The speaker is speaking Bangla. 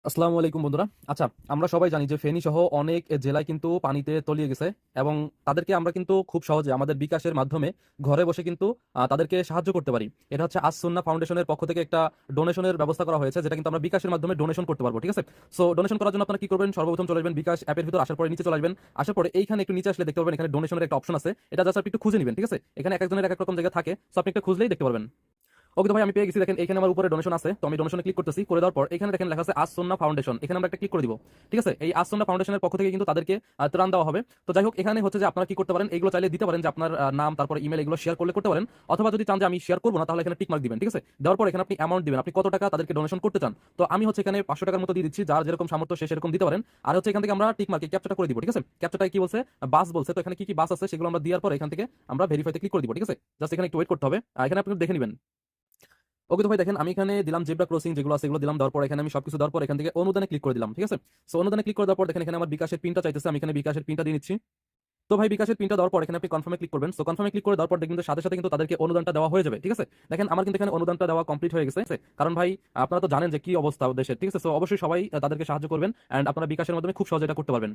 আসসালামু আলাইকুম বন্ধুরা। আচ্ছা, আমরা সবাই জানি যে ফেনী সহ অনেক জেলায় কিন্তু পানিতে তলিয়ে গেছে এবং তাদেরকে আমরা কিন্তু খুব সহজে আমাদের বিকাশের মাধ্যমে ঘরে বসে কিন্তু তাদেরকে সাহায্য করতে পারি। এটা হচ্ছে আস সুন্নাহ ফাউন্ডেশনের পক্ষ থেকে একটা ডোনেশনের ব্যবস্থা করা হয়েছে, যেটা কিন্তু আমরা বিকাশের মাধ্যমে ডোনেশন করতে পারবো। ঠিক আছে? সো ডোনেশন করার জন্য আপনারা কি করবেন? সর্বপ্রথম চলে আসবেন বিকাশ অ্যাপের ভিতর, আসার পরে নিচে চলে আসবেন। আসার পরে এইখানে একটু নিচে আসলে দেখতে পারবেন এখানে ডোনেশনের একটা অপশন আছে। এটা জাস্ট আপনি একটু খুঁজে নেবেন। ঠিক আছে? এখানে এক একজনের এক এক রকম জায়গা থাকে। সো আপনি একটা খুঁজলেই দেখতে পারবেন। ওকে, তো ভাই আমি পেয়ে গেছি। দেখেন এখানে আমার উপরে ডোনেশন আছে, তো আমি ডোনেশনে ক্লিক করতেছি। করে দেওয়ার পর এখানে দেখেন লেখা আছে আস সুন্নাহ ফাউন্ডেশন, এখানে আমরা একটা ক্লিক করে দিব। ঠিক আছে? এই আস সুন্নাহ ফাউন্ডেশনের পক্ষ থেকে কিন্তু তাদেরকে ত্রাণ দেওয়া হবে। তো যাই হোক, এখানে হচ্ছে যে আপনারা কি করতে পারেন, এগুলো চাইলে দিতে পারেন যে আপনার নাম তারপর ইমেল এগুলো শেয়ার করলে করতে পারেন, অথবা যদি চান যে আমি শেয়ার করবো না তাহলে এখানে টিক মার্ক দিবেন। ঠিক আছে? দেওয়ার পর এখানে আপনি অ্যামাউন্ট দিবেন, আপনি কত টাকা তাদেরকে ডোনেশন করতে চান। তো আমি হচ্ছে এখানে 500 টাকার মতো দিয়ে দিচ্ছি, যার যেরকম সামর্থ্য সে সেরকম দিতে পারেন। আর হচ্ছে এখান থেকে আমরা টিক মার্কে ক্যাপচাটা করে দিব। ঠিক আছে? ক্যাপচাটা কি বলছে? বাস বলছে। তো এখানে কি কি বাস আছে সেগুলো আমরা দেওয়ার পর এখান থেকে আমরা ভেরিফাইতে ক্লিক করে দিব। ঠিক আছে? জাস্ট এখানে একটু ওয়েট করতে হবে, এখানে আপনি দেখে নেবেন। ওকে, তো ভাই দেখেন আমি এখানে দিলাম জেব্রা ক্রসিং যেগুলো আছে এগুলো দিলাম। দেওয়ার পর এখানে আমি সবকিছু দেওয়ার পর এখান থেকে অনুদানে ক্লিক করে দিলাম। ঠিক আছে? সো অনুদানে ক্লিক করে দেওয়ার পর দেখেন এখানে আমার বিকাশের পিনটা চাইতেছে, আমি এখানে বিকাশের পিনটা দিয়ে নিচ্ছি। তো ভাই বিকাশের পিনটা দেওয়ার পর এখানে আপনি কনফার্মে ক্লিক করবেন। সো কনফার্মে ক্লিক করে দেওয়ার পর দেখবেন যে সাথে সাথে কিন্তু তাদেরকে অনুদানটা দেওয়া হয়ে যাবে। ঠিক আছে? দেখেন আমার কিন্তু এখানে অনুদানটা দেওয়া কমপ্লিট হয়ে গেছে। কারণ ভাই আপনারা তো জানেন যে কি অবস্থা দেশের। ঠিক আছে? সো অবশ্যই সবাই তাদেরকে সাহায্য করবেন, এন্ড আপনারা বিকাশের মাধ্যমে খুব সহজে এটা করতে পারবেন।